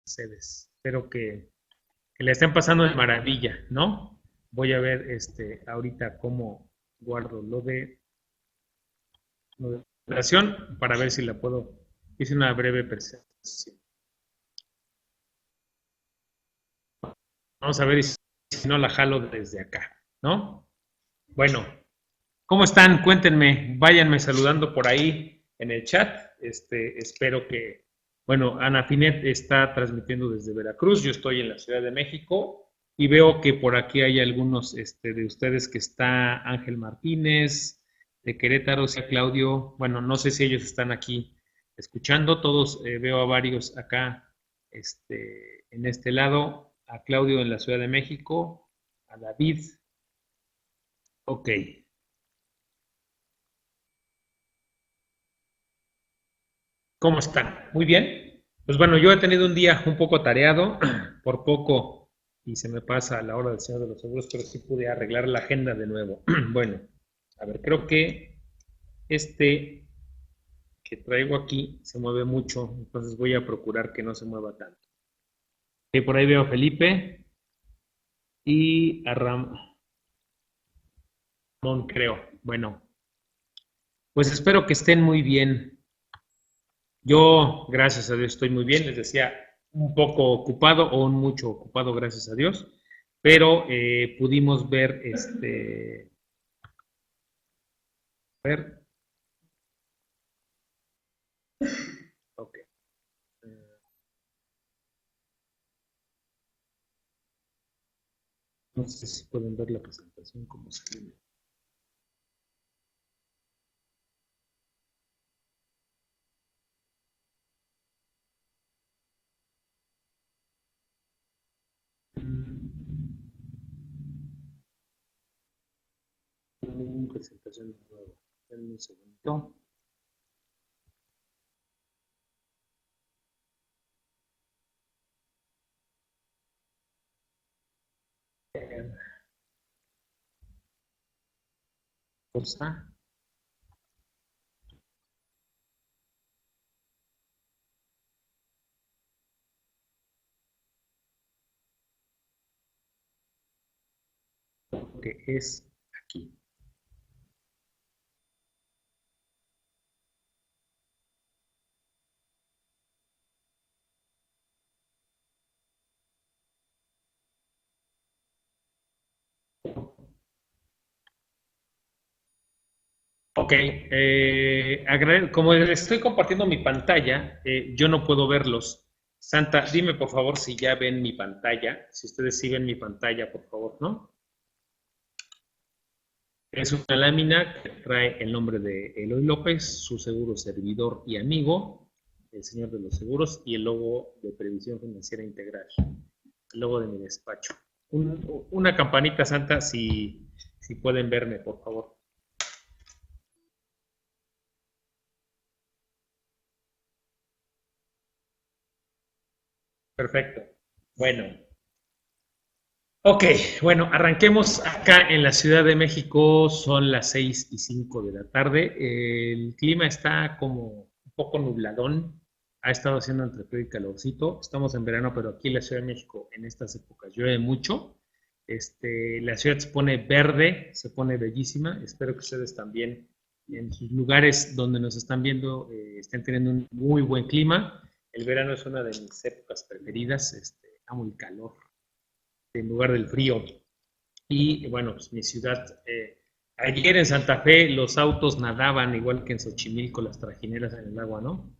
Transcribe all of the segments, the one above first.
Mercedes. Espero que le estén pasando de maravilla, ¿no? Voy a ver ahorita cómo guardo lo de presentación para ver si la puedo. Hice una breve presentación. Vamos a ver si no la jalo desde acá, ¿no? Bueno, ¿cómo están? Cuéntenme, váyanme saludando por ahí en el chat. Espero que, bueno, Ana Finet está transmitiendo desde Veracruz, yo estoy en la Ciudad de México y veo que por aquí hay algunos de ustedes que está Ángel Martínez, de Querétaro, sí, Claudio, bueno, no sé si ellos están aquí escuchando, todos veo a varios acá en este lado, a Claudio en la Ciudad de México, a David, ok. ¿Cómo están? Muy bien. Pues bueno, yo he tenido un día un poco tareado, por poco, y se me pasa a la hora del Señor de los Seguros, pero sí pude arreglar la agenda de nuevo. Bueno, a ver, creo que este que traigo aquí se mueve mucho, entonces voy a procurar que no se mueva tanto. Y por ahí veo a Felipe y a Ramón, creo. Bueno, pues espero que estén muy bien. Yo, gracias a Dios, estoy muy bien. Les decía, un poco ocupado o un mucho ocupado, gracias a Dios. Pero pudimos ver, a ver, ok. No sé si pueden ver la presentación como salió. Una presentación nueva. Denme un segundo. Cosa. Que es aquí. Ok, como les estoy compartiendo mi pantalla, yo no puedo verlos. Santa, dime por favor si ya ven mi pantalla, si ustedes sí ven mi pantalla, por favor, ¿no? Es una lámina que trae el nombre de Eloy López, su seguro servidor y amigo, el señor de los seguros, y el logo de Previsión Financiera Integral, el logo de mi despacho. Una campanita, Santa, si pueden verme, por favor. Perfecto. Bueno, ok, bueno, arranquemos acá en la Ciudad de México, son las 6:05 de la tarde. El clima está como un poco nubladón, ha estado haciendo entre frío y calorcito. Estamos en verano, pero aquí en la Ciudad de México en estas épocas llueve mucho. La ciudad se pone verde, se pone bellísima. Espero que ustedes también en sus lugares donde nos están viendo estén teniendo un muy buen clima. El verano es una de mis épocas preferidas, amo el calor en lugar del frío. Y bueno, pues mi ciudad, ayer en Santa Fe los autos nadaban igual que en Xochimilco las trajineras en el agua, ¿no?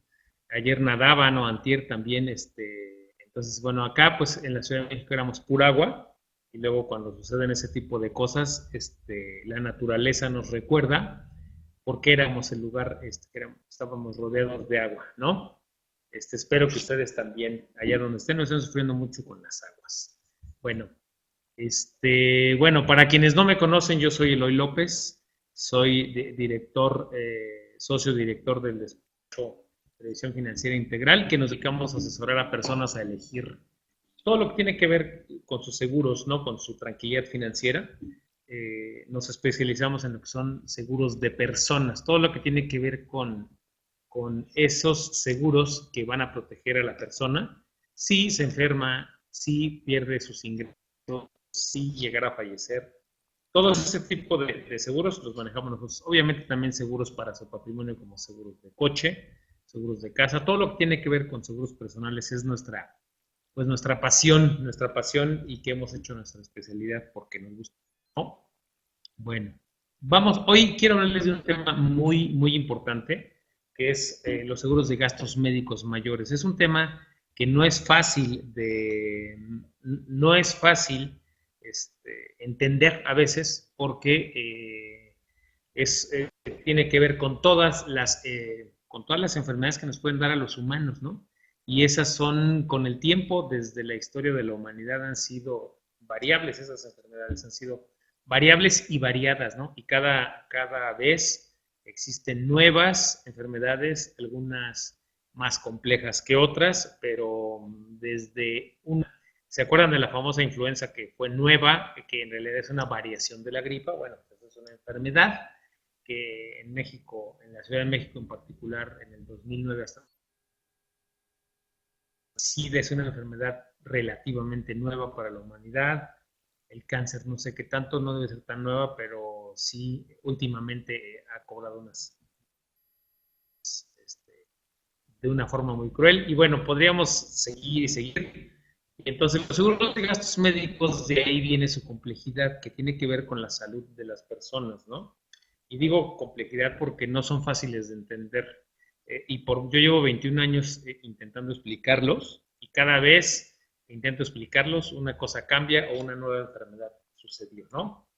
Ayer nadaban o antier también, entonces bueno, acá pues en la Ciudad de México éramos pura agua y luego cuando suceden ese tipo de cosas, la naturaleza nos recuerda porque éramos el lugar, estábamos rodeados de agua, ¿no? Espero que ustedes también, allá donde estén, no estén sufriendo mucho con las aguas. Bueno, bueno, para quienes no me conocen, yo soy Eloy López, soy director, socio director del despacho de Previsión Financiera Integral, que nos dedicamos a asesorar a personas a elegir todo lo que tiene que ver con sus seguros, ¿no? Con su tranquilidad financiera. Nos especializamos en lo que son seguros de personas, todo lo que tiene que ver con esos seguros que van a proteger a la persona si se enferma, si pierde sus ingresos, si llegara a fallecer. Todo ese tipo de seguros los manejamos nosotros. Obviamente también seguros para su patrimonio como seguros de coche, seguros de casa, todo lo que tiene que ver con seguros personales es nuestra pasión y que hemos hecho nuestra especialidad porque nos gusta, ¿no? Bueno, vamos, hoy quiero hablarles de un tema muy, muy importante, que es los seguros de gastos médicos mayores. Es un tema que no es fácil entender a veces porque tiene que ver con todas las enfermedades que nos pueden dar a los humanos, ¿no? Y esas son, con el tiempo, desde la historia de la humanidad, han sido variables, esas enfermedades han sido variables y variadas, ¿no? Y cada vez existen nuevas enfermedades, algunas más complejas que otras, pero desde una... ¿Se acuerdan de la famosa influenza que fue nueva, que en realidad es una variación de la gripa? Bueno, pues es una enfermedad que en México, en la Ciudad de México en particular, en el 2009 hasta sí es una enfermedad relativamente nueva para la humanidad. El cáncer no sé qué tanto, no debe ser tan nueva, pero sí últimamente ha cobrado de una forma muy cruel. Y bueno, podríamos seguir y seguir. Entonces, los seguros de gastos médicos, de ahí viene su complejidad, que tiene que ver con la salud de las personas, ¿no? Y digo complejidad porque no son fáciles de entender. Yo llevo 21 años intentando explicarlos y cada vez que intento explicarlos, una cosa cambia o una nueva enfermedad sucedió, ¿no?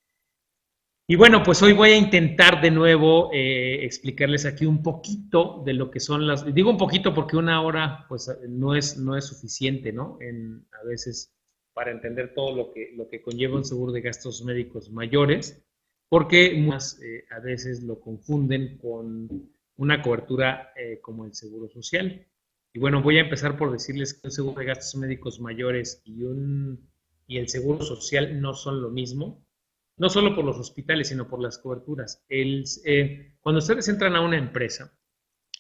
Y bueno, pues hoy voy a intentar de nuevo explicarles aquí un poquito de lo que son digo un poquito porque una hora pues no es suficiente, ¿no? A veces para entender todo lo que conlleva un seguro de gastos médicos mayores, porque a veces lo confunden con una cobertura como el seguro social. Y bueno, voy a empezar por decirles que un seguro de gastos médicos mayores y el seguro social no son lo mismo, no solo por los hospitales, sino por las coberturas. Cuando ustedes entran a una empresa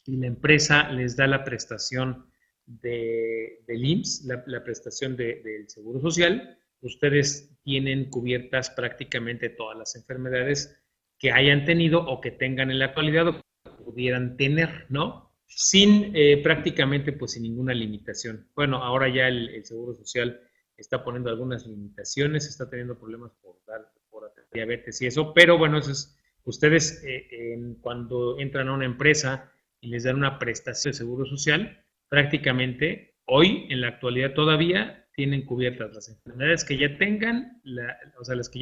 y la empresa les da la prestación del IMSS, la prestación del Seguro Social, ustedes tienen cubiertas prácticamente todas las enfermedades que hayan tenido o que tengan en la actualidad o que pudieran tener, ¿no? Sin prácticamente pues sin ninguna limitación. Bueno, ahora ya el Seguro Social está poniendo algunas limitaciones, está teniendo problemas por diabetes y eso, pero bueno, ustedes cuando entran a una empresa y les dan una prestación de seguro social, prácticamente hoy, en la actualidad todavía, tienen cubiertas las enfermedades que ya tengan, o sea, las que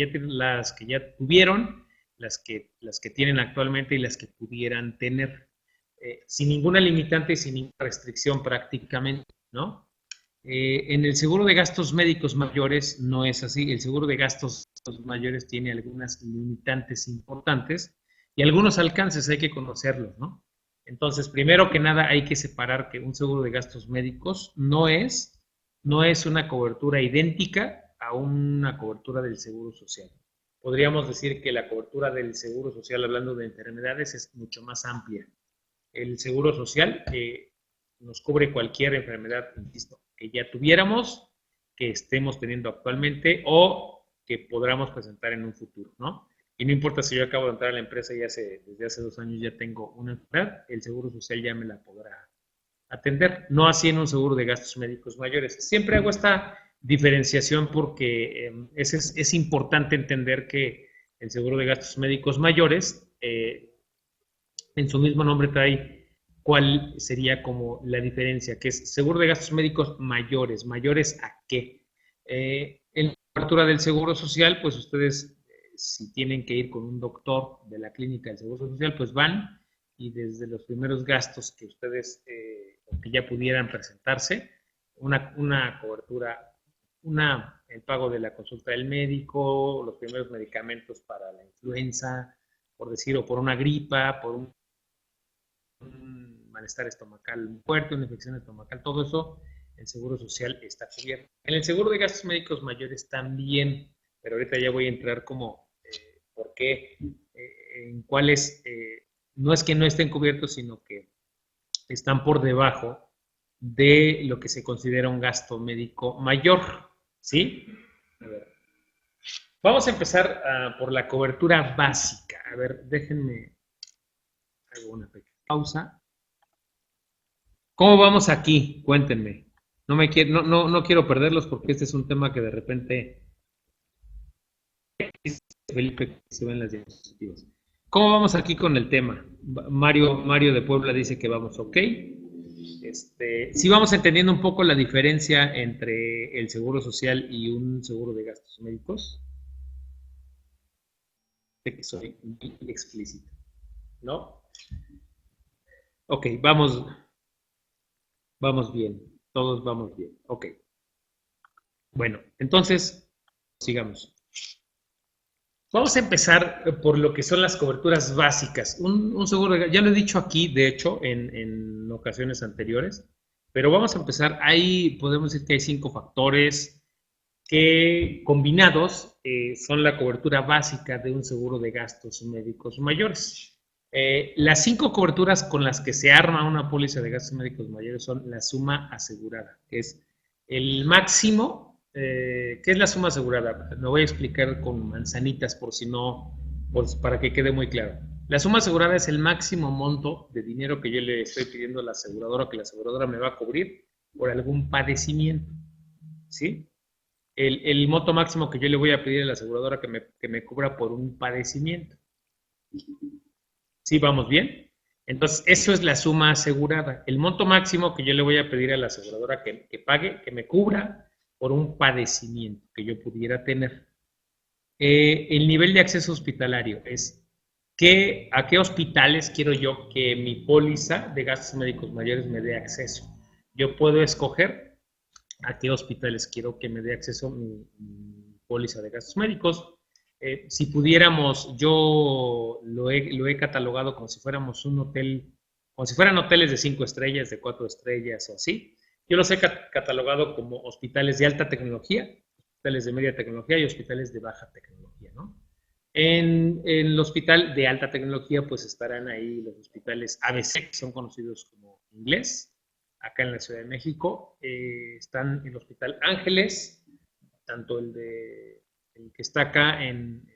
ya tuvieron, las que tienen actualmente y las que pudieran tener, sin ninguna limitante y sin ninguna restricción prácticamente, ¿no? En el seguro de gastos médicos mayores no es así. El seguro de gastos mayores tiene algunas limitantes importantes y algunos alcances hay que conocerlos, ¿no? Entonces, primero que nada hay que separar que un seguro de gastos médicos no es una cobertura idéntica a una cobertura del seguro social. Podríamos decir que la cobertura del seguro social, hablando de enfermedades, es mucho más amplia. El seguro social nos cubre cualquier enfermedad, insisto, que ya tuviéramos, que estemos teniendo actualmente o que podamos presentar en un futuro, ¿no? Y no importa si yo acabo de entrar a la empresa y desde hace 2 años ya tengo una enfermedad, el seguro social ya me la podrá atender. No así en un seguro de gastos médicos mayores. Siempre hago esta diferenciación porque es importante entender que el seguro de gastos médicos mayores, en su mismo nombre trae cuál sería como la diferencia, que es seguro de gastos médicos mayores. ¿Mayores a qué? En la cobertura del seguro social, pues ustedes, si tienen que ir con un doctor de la clínica del seguro social, pues van y desde los primeros gastos que ustedes, que ya pudieran presentarse, una cobertura, el pago de la consulta del médico, los primeros medicamentos para la influenza, por decir, o por una gripa, por un malestar estomacal fuerte, una infección estomacal, todo eso, el seguro social está cubierto. En el seguro de gastos médicos mayores también, pero ahorita ya voy a entrar como por qué, en cuáles, no es que no estén cubiertos, sino que están por debajo de lo que se considera un gasto médico mayor, ¿sí? A ver. Vamos a empezar por la cobertura básica. A ver, déjenme, hago una pequeña pausa. ¿Cómo vamos aquí? Cuéntenme. No quiero perderlos porque este es un tema que de repente Felipe se ven las diapositivas. ¿Cómo vamos aquí con el tema? Mario de Puebla dice que vamos ok. Sí vamos entendiendo un poco la diferencia entre el seguro social y un seguro de gastos médicos. De que soy muy explícito, ¿no? Ok, vamos bien. Todos vamos bien. Ok. Bueno, entonces, sigamos. Vamos a empezar por lo que son las coberturas básicas. Un seguro, ya lo he dicho aquí, de hecho, en ocasiones anteriores, pero vamos a empezar. Ahí podemos decir que hay 5 factores que combinados son la cobertura básica de un seguro de gastos médicos mayores. Las 5 coberturas con las que se arma una póliza de gastos médicos mayores son la suma asegurada, que es el máximo. ¿Qué es la suma asegurada? Me voy a explicar con manzanitas por si no, para que quede muy claro. La suma asegurada es el máximo monto de dinero que yo le estoy pidiendo a la aseguradora, que la aseguradora me va a cubrir por algún padecimiento, ¿sí? El monto máximo que yo le voy a pedir a la aseguradora que me cubra por un padecimiento. ¿Sí vamos bien? Entonces, eso es la suma asegurada. El monto máximo que yo le voy a pedir a la aseguradora que pague, que me cubra por un padecimiento que yo pudiera tener. El nivel de acceso hospitalario es a qué hospitales quiero yo que mi póliza de gastos médicos mayores me dé acceso. Yo puedo escoger a qué hospitales quiero que me dé acceso mi póliza de gastos médicos. Si pudiéramos, yo lo he catalogado como si fuéramos un hotel, como si fueran hoteles de 5 estrellas, de 4 estrellas o así. Yo los he catalogado como hospitales de alta tecnología, hospitales de media tecnología y hospitales de baja tecnología, ¿no? En el hospital de alta tecnología, pues estarán ahí los hospitales ABC, que son conocidos como inglés, acá en la Ciudad de México. Están el Hospital Ángeles, tanto el que está acá en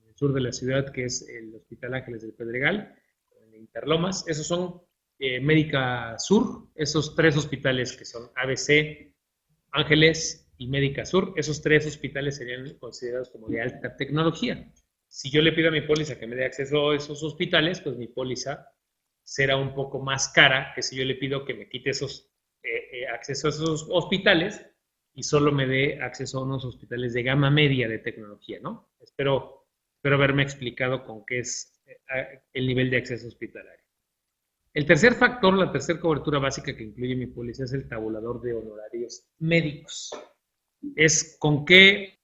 el sur de la ciudad, que es el Hospital Ángeles del Pedregal, en Interlomas. Esos son Médica Sur, esos 3 hospitales que son ABC, Ángeles y Médica Sur, esos 3 hospitales serían considerados como de alta tecnología. Si yo le pido a mi póliza que me dé acceso a esos hospitales, pues mi póliza será un poco más cara que si yo le pido que me quite acceso a esos hospitales y solo me dé acceso a unos hospitales de gama media de tecnología, ¿no? Espero haberme explicado con qué es el nivel de acceso hospitalario. El tercer factor, la tercera cobertura básica que incluye mi póliza es el tabulador de honorarios médicos. Es con qué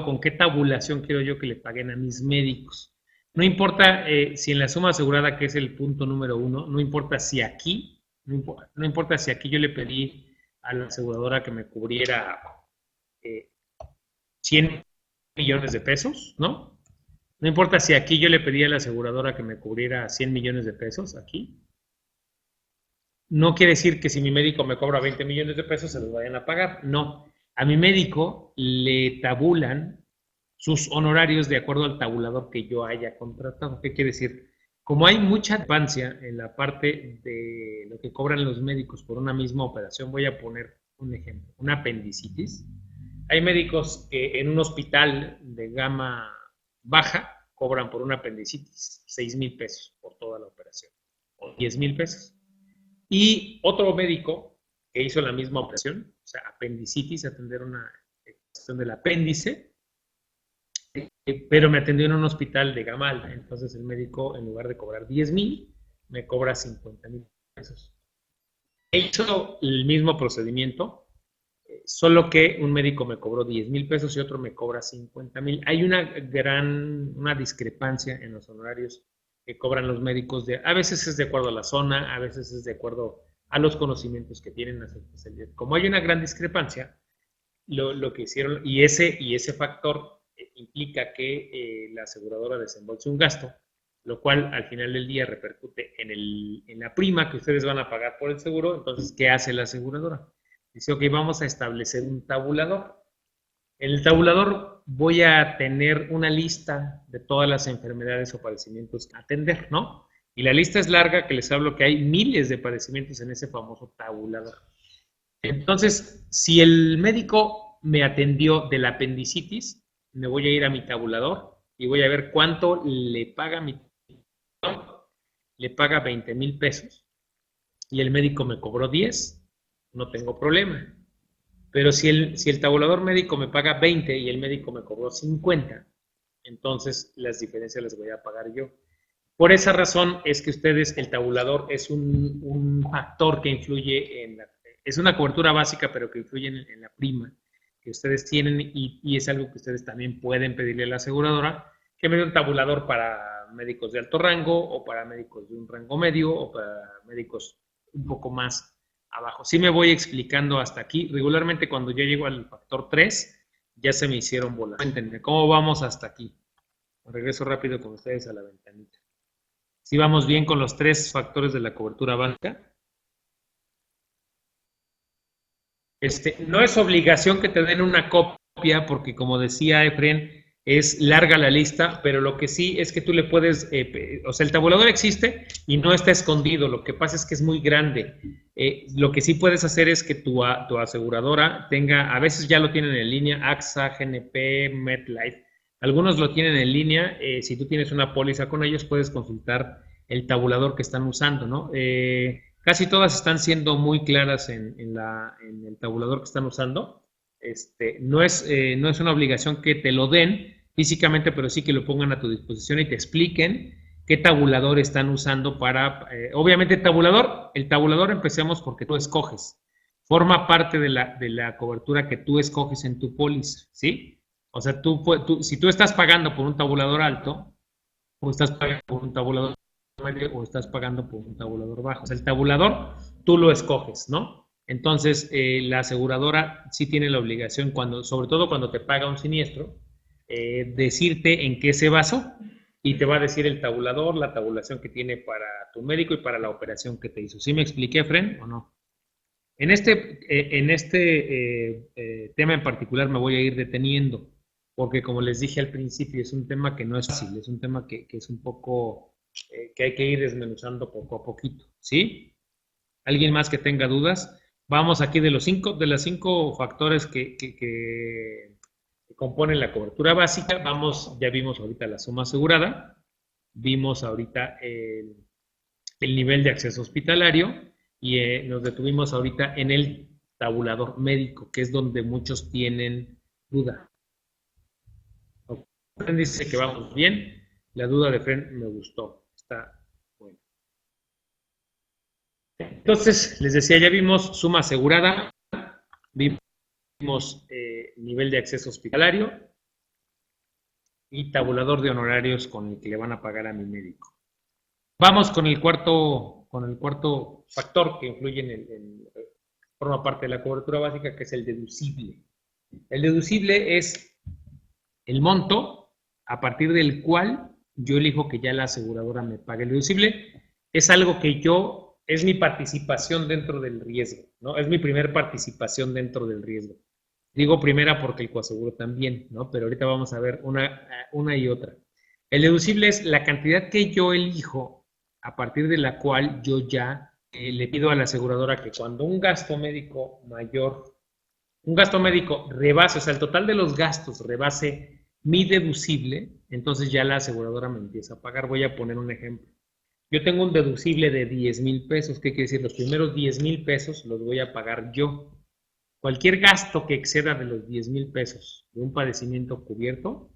con qué tabulación quiero yo que le paguen a mis médicos. No importa si en la suma asegurada, que es el punto número 1, no importa si aquí yo le pedí a la aseguradora que me cubriera 100 millones de pesos, ¿no? No importa si aquí yo le pedí a la aseguradora que me cubriera 100 millones de pesos, aquí. No quiere decir que si mi médico me cobra 20 millones de pesos se los vayan a pagar, no. A mi médico le tabulan sus honorarios de acuerdo al tabulador que yo haya contratado. ¿Qué quiere decir? Como hay mucha advancia en la parte de lo que cobran los médicos por una misma operación, voy a poner un ejemplo, una apendicitis. Hay médicos que en un hospital de gama baja cobran por una apendicitis 6,000 pesos por toda la operación, o 10,000 pesos. Y otro médico que hizo la misma operación, o sea, apendicitis, atender una cuestión del apéndice, pero me atendió en un hospital de gama alta. Entonces el médico, en lugar de cobrar 10,000, me cobra 50,000 pesos. He hecho el mismo procedimiento, solo que un médico me cobró 10,000 pesos y otro me cobra 50,000. Hay una discrepancia en los honorarios que cobran los médicos. A veces es de acuerdo a la zona, a veces es de acuerdo a los conocimientos que tienen las especialidades. Como hay una gran discrepancia, lo que hicieron, y ese factor implica que la aseguradora desembolse un gasto, lo cual al final del día repercute en la prima que ustedes van a pagar por el seguro. Entonces, ¿qué hace la aseguradora? Dice, ok, vamos a establecer un tabulador. En el tabulador voy a tener una lista de todas las enfermedades o padecimientos a atender, ¿no? Y la lista es larga, que les hablo que hay miles de padecimientos en ese famoso tabulador. Entonces, si el médico me atendió de la apendicitis, me voy a ir a mi tabulador y voy a ver cuánto le paga mi tabulador. Le paga 20,000 pesos y el médico me cobró 10, no tengo problema. Pero si el tabulador médico me paga 20 y el médico me cobró 50, entonces las diferencias las voy a pagar yo. Por esa razón es que ustedes, el tabulador es un factor que influye es una cobertura básica, pero que influye en la prima que ustedes tienen y es algo que ustedes también pueden pedirle a la aseguradora, que me dé un tabulador para médicos de alto rango o para médicos de un rango medio o para médicos un poco más abajo. Sí me voy explicando hasta aquí. Regularmente cuando yo llego al factor 3, ya se me hicieron bolas. Cuéntenme, ¿cómo vamos hasta aquí? Regreso rápido con ustedes a la ventanita. ¿Sí vamos bien con los 3 factores de la cobertura básica? No es obligación que te den una copia, porque como decía Efren, es larga la lista, pero lo que sí es que tú le puedes, o sea, el tabulador existe y no está escondido, lo que pasa es que es muy grande. Lo que sí puedes hacer es que tu aseguradora tenga, a veces ya lo tienen en línea, AXA, GNP, MetLife, algunos lo tienen en línea, si tú tienes una póliza con ellos puedes consultar el tabulador que están usando, ¿no? Casi todas están siendo muy claras en el tabulador que están usando. No es una obligación que te lo den físicamente, pero sí que lo pongan a tu disposición y te expliquen qué tabulador están usando para... obviamente el tabulador empecemos porque tú escoges. Forma parte de la cobertura que tú escoges en tu póliza, ¿sí? O sea, si tú estás pagando por un tabulador alto o estás pagando por un tabulador o estás pagando por un tabulador bajo. O sea, el tabulador tú lo escoges, ¿no? Entonces, la aseguradora sí tiene la obligación, sobre todo cuando te paga un siniestro, decirte en qué se basó y te va a decir el tabulador, la tabulación que tiene para tu médico y para la operación que te hizo. ¿Sí me expliqué, Fren, o no? En este tema en particular me voy a ir deteniendo, porque como les dije al principio, es un tema que no es fácil, es un tema que es un poco que hay que ir desmenuzando poco a poquito, ¿sí? ¿Alguien más que tenga dudas? Vamos aquí de los cinco factores que componen la cobertura básica. Ya vimos ahorita la suma asegurada, vimos ahorita el nivel de acceso hospitalario y nos detuvimos ahorita en el tabulador médico, que es donde muchos tienen duda. Fren dice que vamos bien. La duda de Fren me gustó. Está bueno. Entonces, les decía, ya vimos suma asegurada, vimos nivel de acceso hospitalario y tabulador de honorarios con el que le van a pagar a mi médico. Vamos con el cuarto factor que influye forma parte de la cobertura básica, que es el deducible. El deducible es el monto a partir del cual yo elijo que ya la aseguradora me pague. El deducible es algo que es mi participación dentro del riesgo, ¿no? Es mi primer participación dentro del riesgo. Digo primera porque el coaseguro también, ¿no? Pero ahorita vamos a ver una y otra. El deducible es la cantidad que yo elijo a partir de la cual yo ya le pido a la aseguradora que cuando un gasto médico rebase, o sea, el total de los gastos rebase mi deducible, entonces ya la aseguradora me empieza a pagar. Voy a poner un ejemplo. Yo tengo un deducible de 10,000 pesos. ¿Qué quiere decir? Los primeros 10,000 pesos los voy a pagar yo. Cualquier gasto que exceda de los 10,000 pesos de un padecimiento cubierto,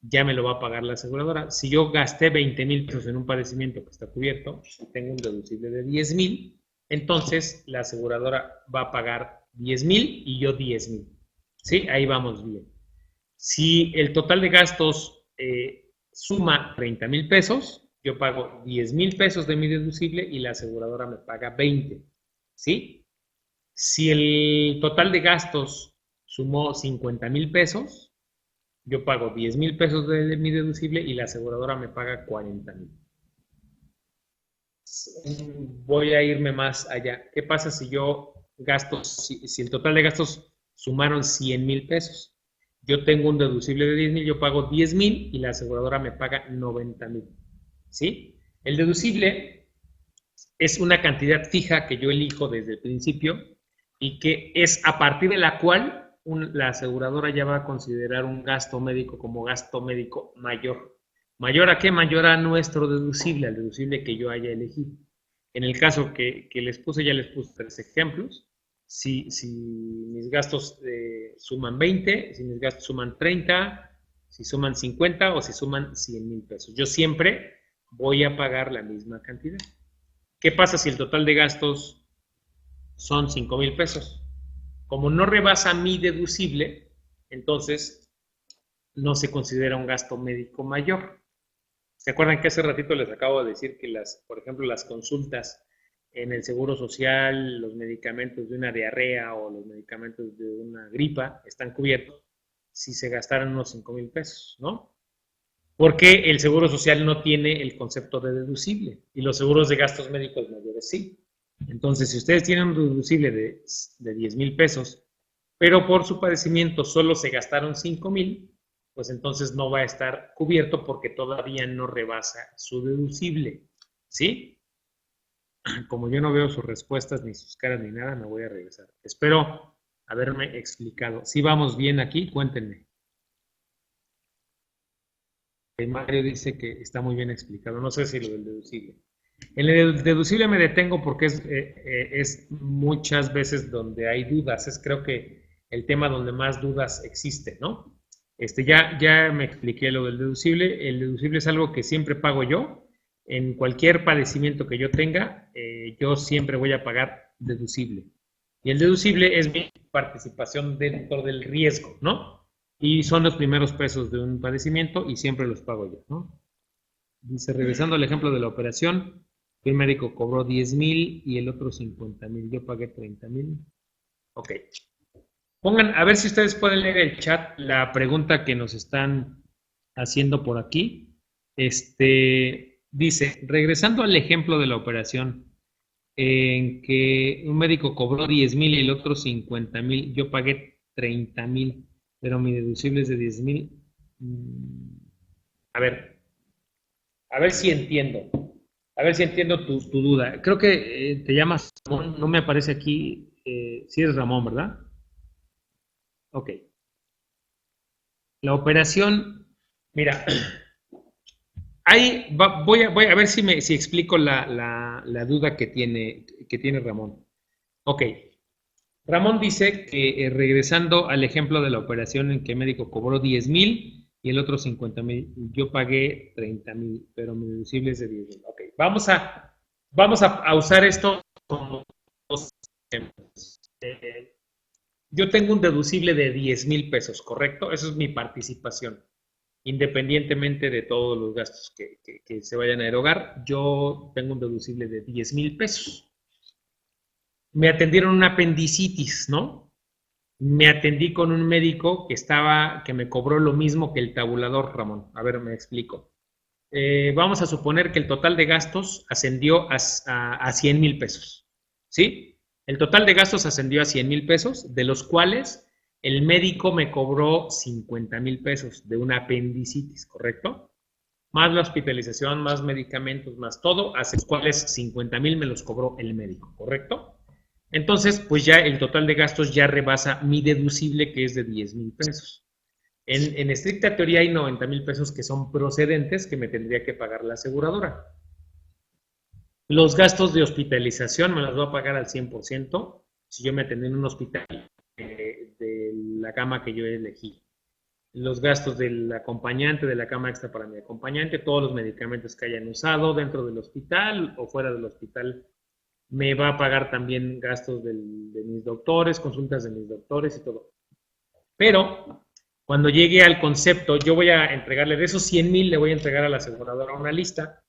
ya me lo va a pagar la aseguradora. Si yo gasté 20,000 pesos en un padecimiento que está cubierto y tengo un deducible de 10,000, entonces la aseguradora va a pagar 10,000 y yo 10,000. ¿Sí? Ahí vamos bien. Si el total de gastos suma 30,000 pesos, yo pago 10,000 pesos de mi deducible y la aseguradora me paga 20. ¿Sí? Si el total de gastos sumó 50,000 pesos, yo pago 10,000 pesos de mi deducible y la aseguradora me paga 40,000. Voy a irme más allá. ¿Qué pasa si yo gasto, si el total de gastos sumaron 100,000 pesos? Yo tengo un deducible de 10,000, yo pago 10,000 y la aseguradora me paga 90,000. ¿Sí? El deducible es una cantidad fija que yo elijo desde el principio y que es a partir de la cual la aseguradora ya va a considerar un gasto médico como gasto médico mayor. ¿Mayor a qué? Mayor a nuestro deducible, al deducible que yo haya elegido. En el caso que les puse, ya les puse 3 ejemplos. Si mis gastos suman 20, si mis gastos suman 30, si suman 50 o si suman 100,000 pesos. Yo siempre voy a pagar la misma cantidad. ¿Qué pasa si el total de gastos son 5,000 pesos? Como no rebasa mi deducible, entonces no se considera un gasto médico mayor. ¿Se acuerdan que hace ratito les acabo de decir que por ejemplo, las consultas en el Seguro Social, los medicamentos de una diarrea o los medicamentos de una gripa están cubiertos si se gastaran unos 5,000 pesos, ¿no? Porque el Seguro Social no tiene el concepto de deducible y los seguros de gastos médicos mayores sí. Entonces, si ustedes tienen un deducible de 10,000 pesos, pero por su padecimiento solo se gastaron 5,000, pues entonces no va a estar cubierto porque todavía no rebasa su deducible, ¿sí? Como yo no veo sus respuestas, ni sus caras, ni nada, me voy a regresar. Espero haberme explicado. Si vamos bien aquí, cuéntenme. Mario dice que está muy bien explicado. No sé si lo del deducible. En el deducible me detengo porque es muchas veces donde hay dudas. Es creo que el tema donde más dudas existe, ¿no? Ya me expliqué lo del deducible. El deducible es algo que siempre pago yo. En cualquier padecimiento que yo tenga, yo siempre voy a pagar deducible. Y el deducible es mi participación dentro del riesgo, ¿no? Y son los primeros pesos de un padecimiento y siempre los pago yo, ¿no? Dice, regresando al ejemplo de la operación, el médico cobró 10,000 y el otro 50,000. Yo pagué 30,000. Ok. Pongan, a ver si ustedes pueden leer el chat, la pregunta que nos están haciendo por aquí. Dice, regresando al ejemplo de la operación, en que un médico cobró 10,000 y el otro 50,000, yo pagué 30,000, pero mi deducible es de 10,000. A ver si entiendo. A ver si entiendo tu duda. Creo que te llamas Ramón, no me aparece aquí. Si eres Ramón, ¿verdad? Ok. La operación, mira, voy a ver si explico la duda que tiene Ramón. Ok. Ramón dice que regresando al ejemplo de la operación en que el médico cobró 10,000 y el otro 50,000, yo pagué 30,000, pero mi deducible es de 10,000. Ok, vamos a usar esto como dos ejemplos. Yo tengo un deducible de 10,000 pesos, ¿correcto? Eso es mi participación. Independientemente de todos los gastos que se vayan a erogar, yo tengo un deducible de 10,000 pesos. Me atendieron una apendicitis, ¿no? Me atendí con un médico que me cobró lo mismo que el tabulador, Ramón. A ver, me explico. Vamos a suponer que el total de gastos ascendió a 100,000 pesos, ¿sí? El total de gastos ascendió a 100,000 pesos, de los cuales el médico me cobró 50,000 pesos de una apendicitis, ¿correcto? Más la hospitalización, más medicamentos, más todo, a los cuales 50,000 me los cobró el médico, ¿correcto? Entonces, pues ya el total de gastos ya rebasa mi deducible, que es de 10,000 pesos. En estricta teoría hay 90,000 pesos que son procedentes que me tendría que pagar la aseguradora. Los gastos de hospitalización me los voy a pagar al 100% si yo me atendí en un hospital de la cama que yo elegí. Los gastos del acompañante, de la cama extra para mi acompañante, todos los medicamentos que hayan usado dentro del hospital o fuera del hospital, me va a pagar también gastos de mis doctores, consultas de mis doctores y todo. Pero cuando llegue al concepto, yo voy a entregarle de esos 100,000, le voy a entregar a la aseguradora una lista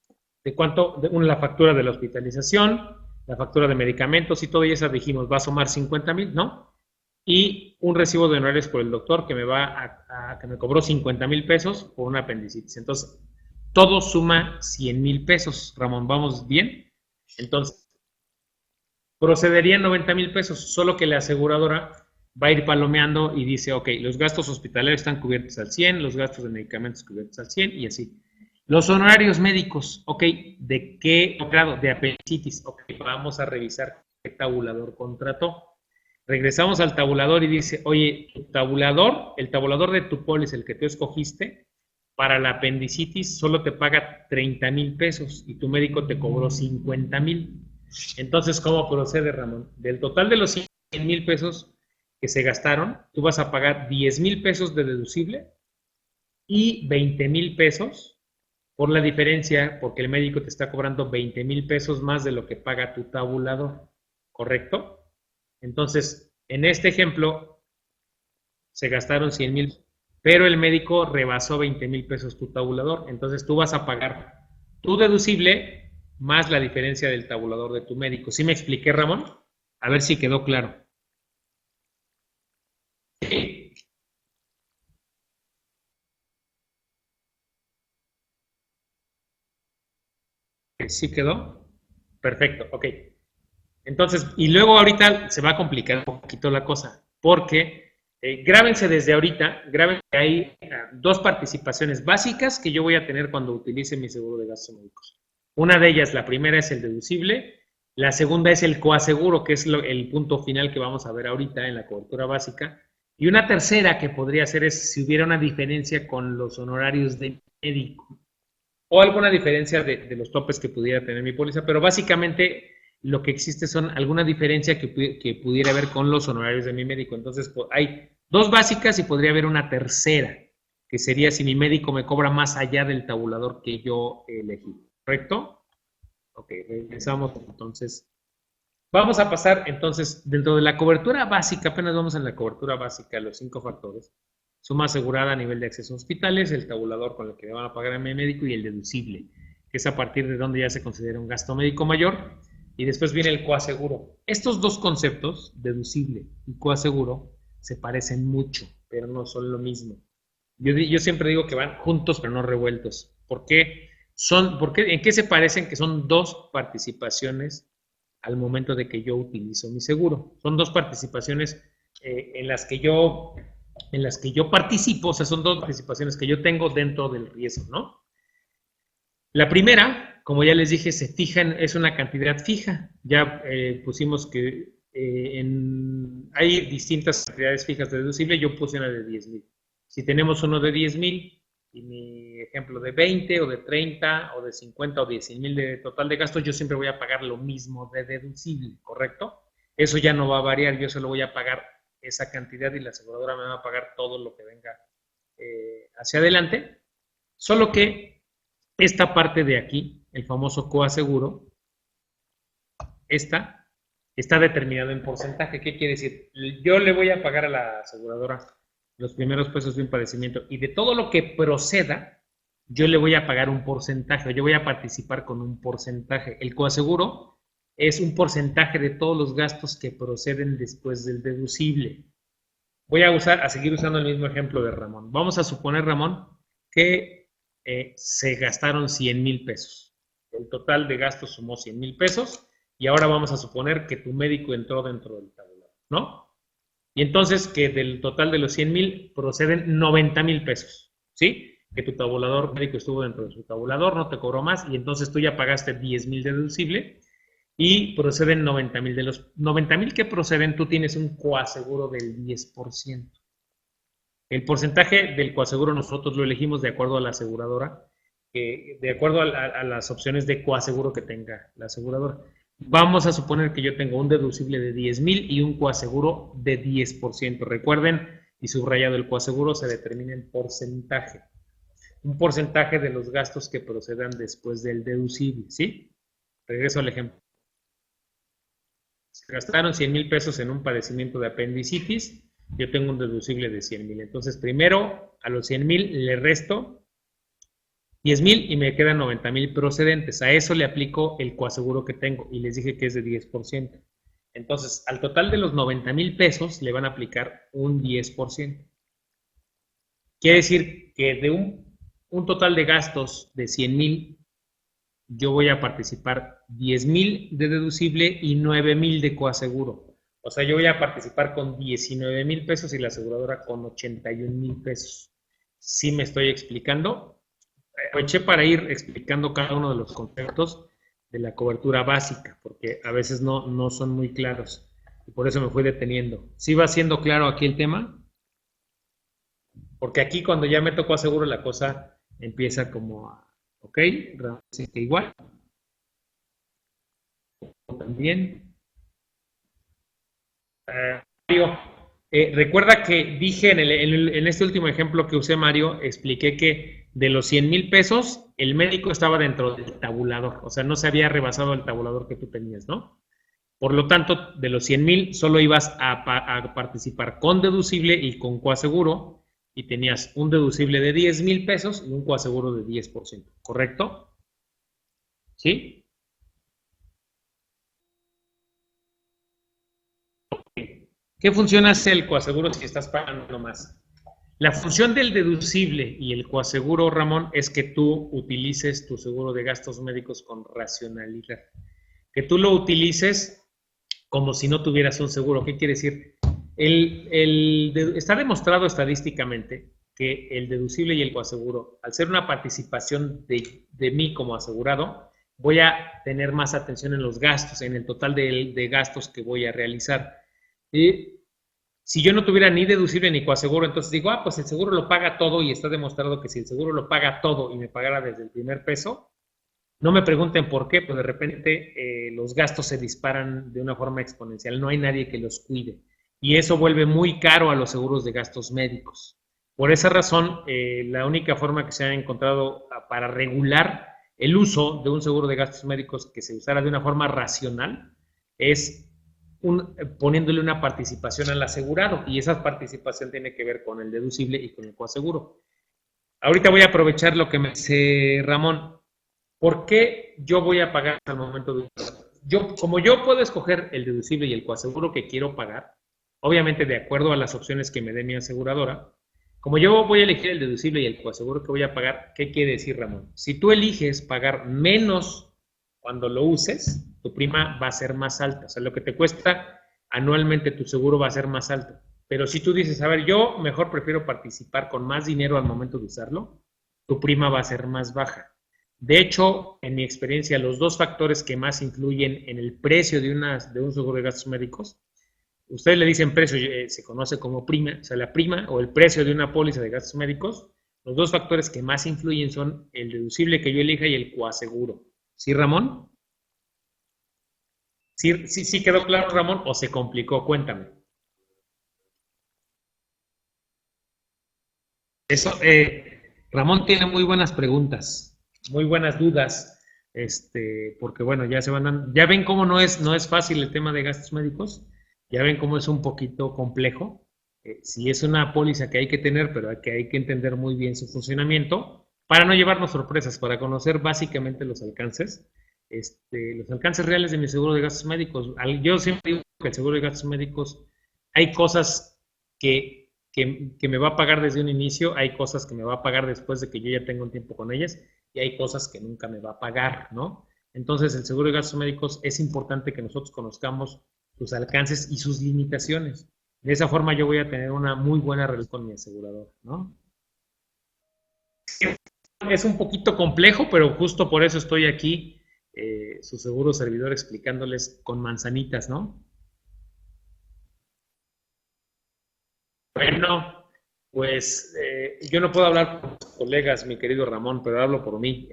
de cuánto, la factura de la hospitalización, la factura de medicamentos y todo, y esa dijimos, va a sumar 50,000, ¿no? Y un recibo de honorarios por el doctor que me que me cobró 50,000 pesos por una apendicitis. Entonces, todo suma 100,000 pesos. Ramón, ¿vamos bien? Entonces, procederían 90,000 pesos, solo que la aseguradora va a ir palomeando y dice, ok, los gastos hospitalarios están cubiertos al 100, los gastos de medicamentos cubiertos al 100 y así. Los honorarios médicos, ok, ¿de qué grado? De apendicitis, ok, vamos a revisar qué tabulador contrató. Regresamos al tabulador y dice, oye, tu tabulador, el tabulador de tu póliza, el que tú escogiste, para la apendicitis solo te paga 30,000 pesos y tu médico te cobró 50,000. Entonces, ¿cómo procede, Ramón? Del total de los 100,000 pesos que se gastaron, tú vas a pagar 10,000 pesos de deducible y 20,000 pesos por la diferencia, porque el médico te está cobrando 20,000 pesos más de lo que paga tu tabulador, ¿correcto? Entonces, en este ejemplo, se gastaron 100,000, pero el médico rebasó 20,000 pesos tu tabulador. Entonces, tú vas a pagar tu deducible más la diferencia del tabulador de tu médico. ¿Sí me expliqué, Ramón? A ver si quedó claro. ¿Sí quedó? Perfecto, ok. Entonces, y luego ahorita se va a complicar un poquito la cosa, porque grábense desde ahorita, grábense que hay dos participaciones básicas que yo voy a tener cuando utilice mi seguro de gastos médicos. Una de ellas, la primera es el deducible, la segunda es el coaseguro, que es el punto final que vamos a ver ahorita en la cobertura básica, y una tercera que podría ser es si hubiera una diferencia con los honorarios de médico, o alguna diferencia de los topes que pudiera tener mi póliza, pero básicamente lo que existe son alguna diferencia que pudiera haber con los honorarios de mi médico. Entonces, hay dos básicas y podría haber una tercera, que sería si mi médico me cobra más allá del tabulador que yo elegí. ¿Correcto? Ok, regresamos entonces. Vamos a pasar entonces, dentro de la cobertura básica, apenas vamos en la cobertura básica, los 5 factores. Suma asegurada a nivel de acceso a hospitales, el tabulador con el que me van a pagar a mi médico y el deducible, que es a partir de donde ya se considera un gasto médico mayor. Y después viene el coaseguro. Estos dos conceptos, deducible y coaseguro, se parecen mucho, pero no son lo mismo. Yo siempre digo que van juntos, pero no revueltos. ¿Por qué? ¿En qué se parecen? Que son dos participaciones al momento de que yo utilizo mi seguro. Son dos participaciones en las que yo participo, o sea, son dos participaciones que yo tengo dentro del riesgo, ¿no? La primera, como ya les dije, se fija es una cantidad fija. Ya pusimos que hay distintas cantidades fijas de deducible, yo puse una de 10,000. Si tenemos uno de 10,000 y mi ejemplo de 20 o de 30 o de 50 o de 100,000 de total de gastos, yo siempre voy a pagar lo mismo de deducible, ¿correcto? Eso ya no va a variar, yo solo voy a pagar esa cantidad y la aseguradora me va a pagar todo lo que venga hacia adelante, solo que esta parte de aquí, el famoso coaseguro, está determinado en porcentaje. ¿Qué quiere decir? Yo le voy a pagar a la aseguradora los primeros pesos de un padecimiento y de todo lo que proceda, yo le voy a pagar un porcentaje, yo voy a participar con un porcentaje. El coaseguro es un porcentaje de todos los gastos que proceden después del deducible. Voy a seguir usando el mismo ejemplo de Ramón. Vamos a suponer, Ramón, que se gastaron 100,000 pesos. El total de gastos sumó 100,000 pesos y ahora vamos a suponer que tu médico entró dentro del tabulador, ¿no? Y entonces que del total de los 100,000 proceden 90,000 pesos, ¿sí? Que tu tabulador médico estuvo dentro de su tabulador, no te cobró más y entonces tú ya pagaste 10,000 de deducible y proceden 90,000. De los 90,000 que proceden, tú tienes un coaseguro del 10%. El porcentaje del coaseguro nosotros lo elegimos de acuerdo a la aseguradora, de acuerdo a las opciones de coaseguro que tenga la aseguradora. Vamos a suponer que yo tengo un deducible de 10,000 y un coaseguro de 10%. Recuerden, y subrayado, el coaseguro se determina en porcentaje. Un porcentaje de los gastos que procedan después del deducible, ¿sí? Regreso al ejemplo. Se gastaron 100,000 pesos en un padecimiento de apendicitis, yo tengo un deducible de 100,000. Entonces, primero a los 100,000 le resto 10,000 y me quedan 90,000 procedentes. A eso le aplico el coaseguro que tengo y les dije que es de 10%. Entonces, al total de los 90,000 pesos le van a aplicar un 10%. Quiere decir que de un total de gastos de 100,000, yo voy a participar 10,000 de deducible y 9,000 de coaseguro. O sea, yo voy a participar con 19,000 pesos y la aseguradora con 81,000 pesos. ¿Sí me estoy explicando? Aproveché para ir explicando cada uno de los conceptos de la cobertura básica, porque a veces no son muy claros. Y por eso me fui deteniendo. ¿Sí va siendo claro aquí el tema? Porque aquí cuando ya me tocó aseguro la cosa empieza como a, ok, realmente igual. También. Mario, recuerda que dije en este último ejemplo que usé, Mario, expliqué que de los 100,000 pesos, el médico estaba dentro del tabulador, o sea, no se había rebasado el tabulador que tú tenías, ¿no? Por lo tanto, de los 100,000 solo ibas a participar con deducible y con coaseguro, y tenías un deducible de 10,000 pesos y un coaseguro de 10%, ¿correcto? ¿Sí? ¿Qué función hace el coaseguro si estás pagando más? La función del deducible y el coaseguro, Ramón, es que tú utilices tu seguro de gastos médicos con racionalidad. Que tú lo utilices como si no tuvieras un seguro. ¿Qué quiere decir? Está demostrado estadísticamente que el deducible y el coaseguro, al ser una participación de mí como asegurado, voy a tener más atención en los gastos, en el total de gastos que voy a realizar. Y si yo no tuviera ni deducible ni coaseguro, entonces digo, pues el seguro lo paga todo y está demostrado que si el seguro lo paga todo y me pagara desde el primer peso, no me pregunten por qué, pues de repente los gastos se disparan de una forma exponencial, no hay nadie que los cuide. Y eso vuelve muy caro a los seguros de gastos médicos. Por esa razón, la única forma que se ha encontrado para regular el uso de un seguro de gastos médicos que se usara de una forma racional es poniéndole una participación al asegurado, y esa participación tiene que ver con el deducible y con el coaseguro. Ahorita voy a aprovechar lo que me dice Ramón. ¿Por qué yo voy a pagar al momento de como yo puedo escoger el deducible y el coaseguro que quiero pagar, obviamente de acuerdo a las opciones que me dé mi aseguradora, como yo voy a elegir el deducible y el coaseguro que voy a pagar, ¿qué quiere decir, Ramón? Si tú eliges pagar menos cuando lo uses, tu prima va a ser más alta. O sea, lo que te cuesta anualmente tu seguro va a ser más alto. Pero si tú dices, a ver, yo mejor prefiero participar con más dinero al momento de usarlo, tu prima va a ser más baja. De hecho, en mi experiencia, los dos factores que más influyen en el precio de un seguro de gastos médicos, ustedes le dicen precio, se conoce como prima, o sea, la prima o el precio de una póliza de gastos médicos, los dos factores que más influyen son el deducible que yo elija y el coaseguro. ¿Sí, Ramón? ¿Sí quedó claro, Ramón, o se complicó? Cuéntame. Eso, Ramón tiene muy buenas preguntas, muy buenas dudas, porque bueno, ya se van dando, ya ven cómo no es fácil el tema de gastos médicos, ya ven cómo es un poquito complejo. Sí es una póliza que hay que tener, pero que hay que entender muy bien su funcionamiento para no llevarnos sorpresas, para conocer básicamente los alcances reales de mi seguro de gastos médicos. Yo siempre digo que el seguro de gastos médicos, hay cosas que me va a pagar desde un inicio, hay cosas que me va a pagar después de que yo ya tengo un tiempo con ellas, y hay cosas que nunca me va a pagar, ¿no? Entonces, el seguro de gastos médicos es importante que nosotros conozcamos sus alcances y sus limitaciones. De esa forma yo voy a tener una muy buena relación con mi asegurador, ¿no? Es un poquito complejo, pero justo por eso estoy aquí, su seguro servidor, explicándoles con manzanitas, ¿no? Bueno, pues yo no puedo hablar por mis colegas, mi querido Ramón, pero hablo por mí.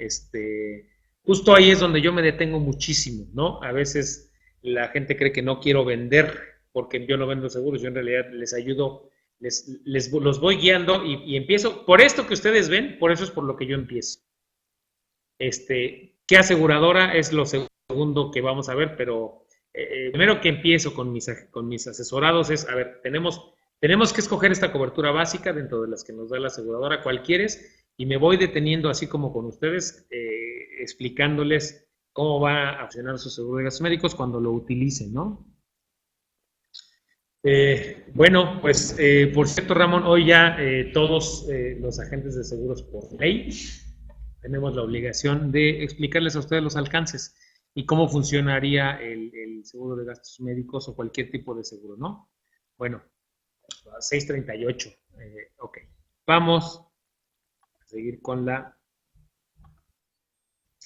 Justo ahí es donde yo me detengo muchísimo, ¿no? A veces la gente cree que no quiero vender porque yo no vendo seguros, yo en realidad les ayudo, los voy guiando y empiezo, por esto que ustedes ven, por eso es por lo que yo empiezo. ¿Qué aseguradora es lo segundo que vamos a ver? Pero primero que empiezo con mis asesorados es, a ver, tenemos que escoger esta cobertura básica dentro de las que nos da la aseguradora, cuál quieres, y me voy deteniendo así como con ustedes, explicándoles cómo va a funcionar su seguro de gastos médicos cuando lo utilicen, ¿no? Bueno, pues por cierto, Ramón, hoy ya todos los agentes de seguros por ley tenemos la obligación de explicarles a ustedes los alcances y cómo funcionaría el seguro de gastos médicos o cualquier tipo de seguro, ¿no? Bueno, 638. Ok, vamos a seguir con la...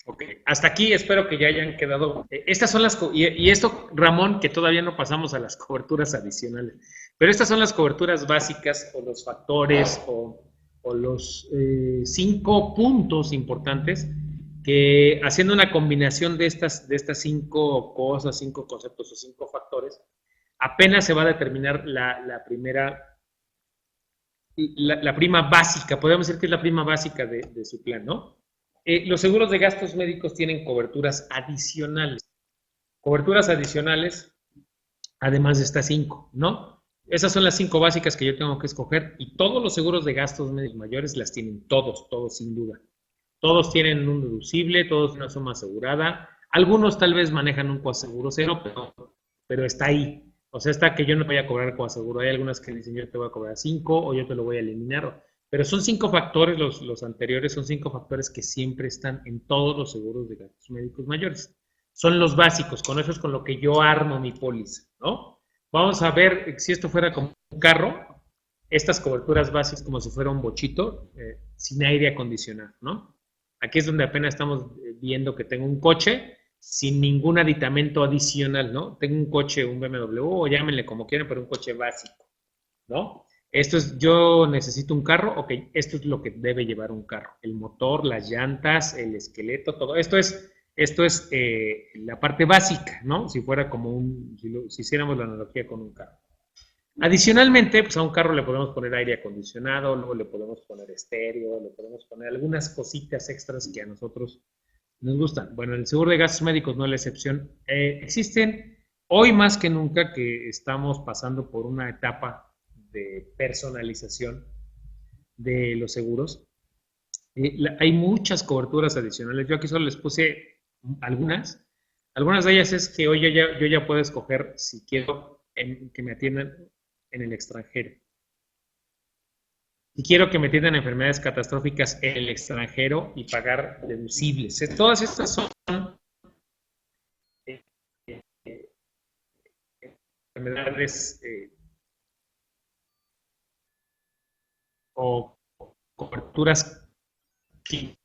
Ok, hasta aquí espero que ya hayan quedado. Estas son las. Y esto, Ramón, que todavía no pasamos a las coberturas adicionales. Pero estas son las coberturas básicas o los factores o los 5 puntos importantes que haciendo una combinación de estas 5 cosas, 5 conceptos o 5 factores, apenas se va a determinar la primera, la prima básica, podemos decir que es la prima básica de su plan, ¿no? Los seguros de gastos médicos tienen coberturas adicionales. Coberturas adicionales, además de estas 5, ¿no? Esas son las 5 básicas que yo tengo que escoger y todos los seguros de gastos médicos mayores las tienen, todos sin duda. Todos tienen un deducible, todos tienen una suma asegurada. Algunos tal vez manejan un coaseguro cero, pero está ahí. O sea, está que yo no voy a cobrar coaseguro. Hay algunas que dicen yo te voy a cobrar 5 o yo te lo voy a eliminar. Pero son 5 factores, los anteriores son 5 factores que siempre están en todos los seguros de gastos médicos mayores. Son los básicos, con eso es con lo que yo armo mi póliza, ¿no? Vamos a ver si esto fuera como un carro, estas coberturas básicas como si fuera un bochito, sin aire acondicionado, ¿no? Aquí es donde apenas estamos viendo que tengo un coche sin ningún aditamento adicional, ¿no? Tengo un coche, un BMW, o llámenle como quieran, pero un coche básico, ¿no? Esto es, yo necesito un carro, ok, esto es lo que debe llevar un carro. El motor, las llantas, el esqueleto, todo. Esto es la parte básica, ¿no? Si fuera como si hiciéramos la analogía con un carro. Adicionalmente, pues a un carro le podemos poner aire acondicionado, luego le podemos poner estéreo, le podemos poner algunas cositas extras que a nosotros nos gustan. Bueno, el seguro de gastos médicos no es la excepción. Existen hoy más que nunca que estamos pasando por una etapa de personalización de los seguros. Hay muchas coberturas adicionales. Yo aquí solo les puse algunas. Algunas de ellas es que hoy yo ya puedo escoger si quiero que me atiendan en el extranjero. Si quiero que me atiendan enfermedades catastróficas en el extranjero y pagar deducibles. Todas estas son enfermedades o coberturas que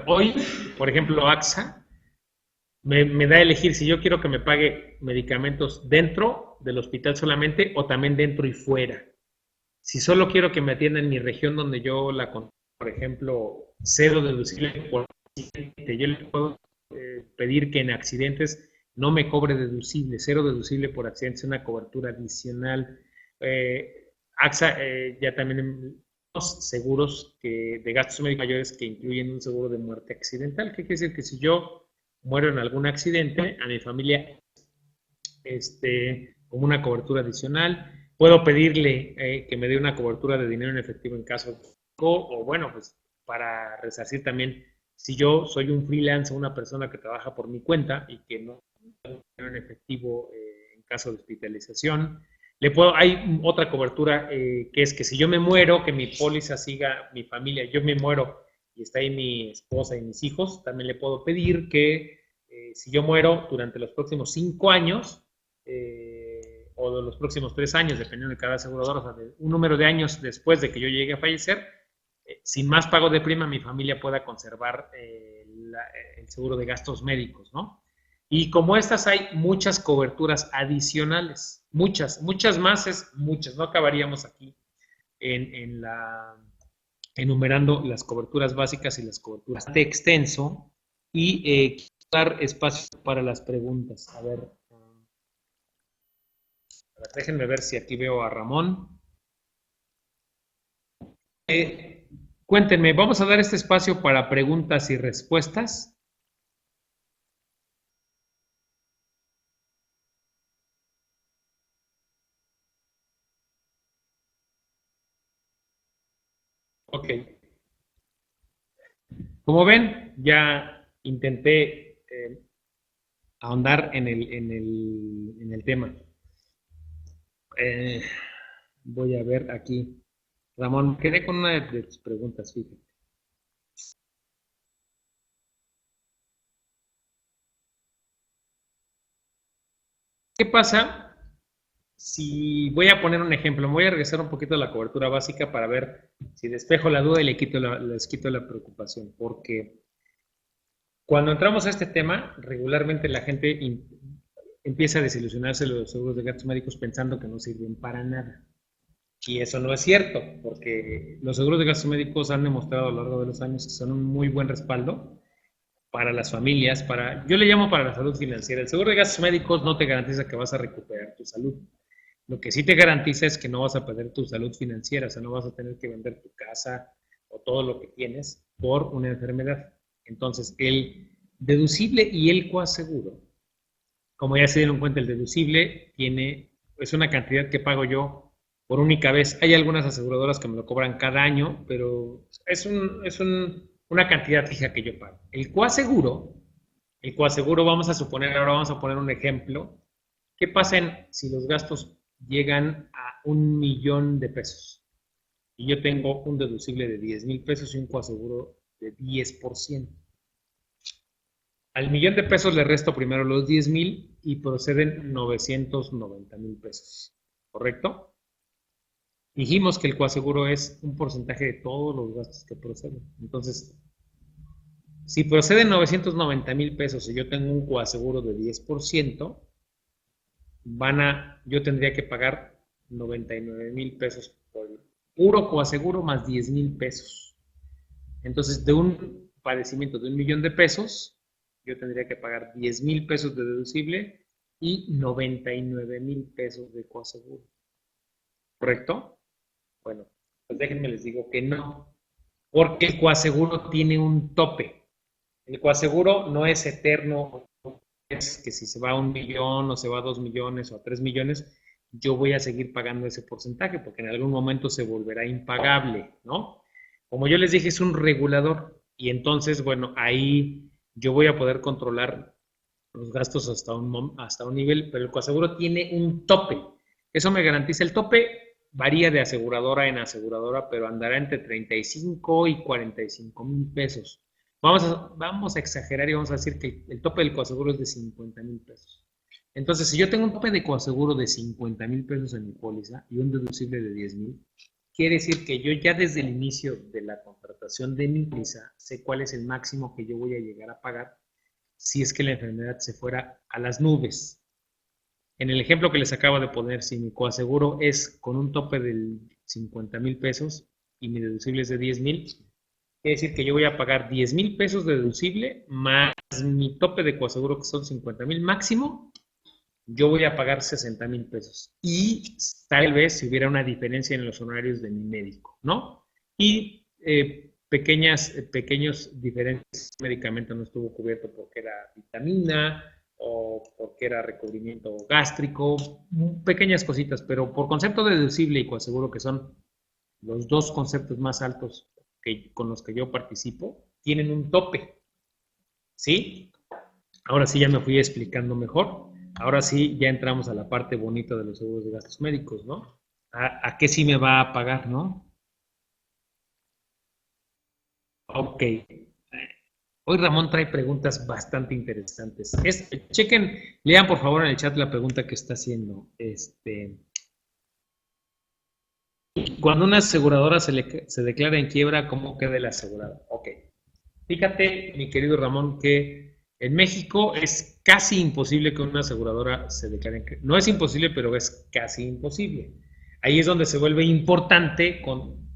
hoy, por ejemplo, AXA me da a elegir si yo quiero que me pague medicamentos dentro del hospital solamente o también dentro y fuera. Si solo quiero que me atienda en mi región donde yo por ejemplo, cedo deducible por accidente, yo le puedo pedir que en accidentes no me cobre deducible, cero deducible por accidentes, una cobertura adicional. AXA ya también los seguros de gastos médicos mayores que incluyen un seguro de muerte accidental. ¿Qué quiere decir? Que si yo muero en algún accidente, a mi familia como una cobertura adicional. Puedo pedirle que me dé una cobertura de dinero en efectivo en caso de o bueno, pues para resarcir también, si yo soy un freelance, una persona que trabaja por mi cuenta y que no tengo dinero en efectivo en caso de hospitalización, hay otra cobertura que es que si yo me muero, que mi póliza siga mi familia, yo me muero y está ahí mi esposa y mis hijos, también le puedo pedir que si yo muero durante los próximos 5 años, o de los próximos 3 años, dependiendo de cada asegurador, o sea, de un número de años después de que yo llegue a fallecer, sin más pago de prima, mi familia pueda conservar el seguro de gastos médicos, ¿no? Y como estas hay muchas coberturas adicionales, muchas más, muchas, no acabaríamos aquí enumerando las coberturas básicas y las coberturas de extenso y dar espacio para las preguntas. A ver, A ver, déjenme ver si aquí veo a Ramón. Cuéntenme, vamos a dar este espacio para preguntas y respuestas. Ok. Como ven, ya intenté ahondar en el tema. Eh, voy a ver aquí. Ramón, quedé con una de tus preguntas, fíjate. ¿Qué pasa si voy a poner un ejemplo? Me voy a regresar un poquito a la cobertura básica para ver si despejo la duda y les quito la preocupación. Porque cuando entramos a este tema, regularmente la gente empieza a desilusionarse de los seguros de gastos médicos pensando que no sirven para nada. Y eso no es cierto, porque los seguros de gastos médicos han demostrado a lo largo de los años que son un muy buen respaldo para las familias, yo le llamo para la salud financiera. El seguro de gastos médicos no te garantiza que vas a recuperar tu salud. Lo que sí te garantiza es que no vas a perder tu salud financiera, o sea, no vas a tener que vender tu casa o todo lo que tienes por una enfermedad. Entonces, el deducible y el coaseguro, como ya se dieron cuenta, el deducible es una cantidad que pago yo por única vez. Hay algunas aseguradoras que me lo cobran cada año, pero una cantidad fija que yo pago. El coaseguro ahora vamos a poner un ejemplo. ¿Qué pasa si los gastos llegan a 1,000,000 de pesos? Y yo tengo un deducible de 10,000 pesos y un coaseguro de 10%. Al 1,000,000 de pesos le resto primero los 10,000 y proceden 990,000 pesos. ¿Correcto? Dijimos que el coaseguro es un porcentaje de todos los gastos que proceden. Entonces, si proceden 990,000 pesos y yo tengo un coaseguro de 10%, yo tendría que pagar 99,000 pesos por el puro coaseguro más 10,000 pesos. Entonces, de un padecimiento de 1,000,000 de pesos, yo tendría que pagar 10,000 pesos de deducible y 99,000 pesos de coaseguro. ¿Correcto? Bueno, pues déjenme les digo que no, porque el coaseguro tiene un tope. El coaseguro no es eterno, es que si se va a 1,000,000 o se va a 2,000,000 o a 3,000,000, yo voy a seguir pagando ese porcentaje porque en algún momento se volverá impagable, ¿no? Como yo les dije, es un regulador y entonces, bueno, ahí yo voy a poder controlar los gastos hasta un nivel, pero el coaseguro tiene un tope. Eso me garantiza. El tope varía de aseguradora en aseguradora, pero andará entre 35 y 45,000 pesos. Vamos a exagerar y vamos a decir que el tope del coaseguro es de 50,000 pesos. Entonces, si yo tengo un tope de coaseguro de 50,000 pesos en mi póliza y un deducible de 10,000, quiere decir que yo ya desde el inicio de la contratación de mi póliza sé cuál es el máximo que yo voy a llegar a pagar si es que la enfermedad se fuera a las nubes. En el ejemplo que les acabo de poner, si mi coaseguro es con un tope de 50,000 pesos y mi deducible es de 10,000, quiere decir que yo voy a pagar 10,000 pesos de deducible más mi tope de coaseguro que son 50,000 máximo, yo voy a pagar 60,000 pesos. Y tal vez si hubiera una diferencia en los honorarios de mi médico, ¿no? Y pequeños diferentes, el medicamento no estuvo cubierto porque era vitamina o porque era recubrimiento gástrico, pequeñas cositas, pero por concepto de deducible y coaseguro, que son los dos conceptos más altos con los que yo participo, tienen un tope, ¿sí? Ahora sí ya me fui explicando mejor. Ahora sí ya entramos a la parte bonita de los seguros de gastos médicos, ¿no? ¿A qué sí me va a pagar, no? Ok. Hoy Ramón trae preguntas bastante interesantes. Chequen, lean por favor en el chat la pregunta que está haciendo. Cuando una aseguradora se declara en quiebra, ¿cómo queda el asegurado? Ok. Fíjate, mi querido Ramón, que en México es casi imposible que una aseguradora se declare en quiebra. No es imposible, pero es casi imposible. Ahí es donde se vuelve importante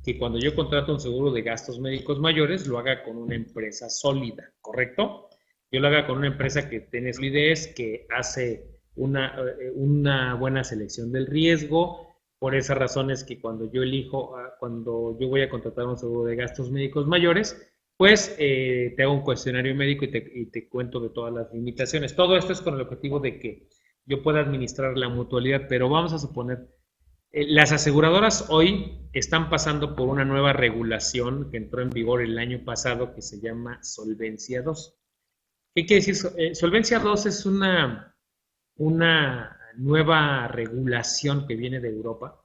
que cuando yo contrato un seguro de gastos médicos mayores, lo haga con una empresa sólida, ¿correcto? Yo lo haga con una empresa que tiene solidez, que hace una buena selección del riesgo. Por esas razones que cuando yo elijo, cuando yo voy a contratar un seguro de gastos médicos mayores, pues te hago un cuestionario médico y te cuento de todas las limitaciones. Todo esto es con el objetivo de que yo pueda administrar la mutualidad, pero vamos a suponer, las aseguradoras hoy están pasando por una nueva regulación que entró en vigor el año pasado que se llama Solvencia II. ¿Qué quiere decir? Solvencia II es una nueva regulación que viene de Europa,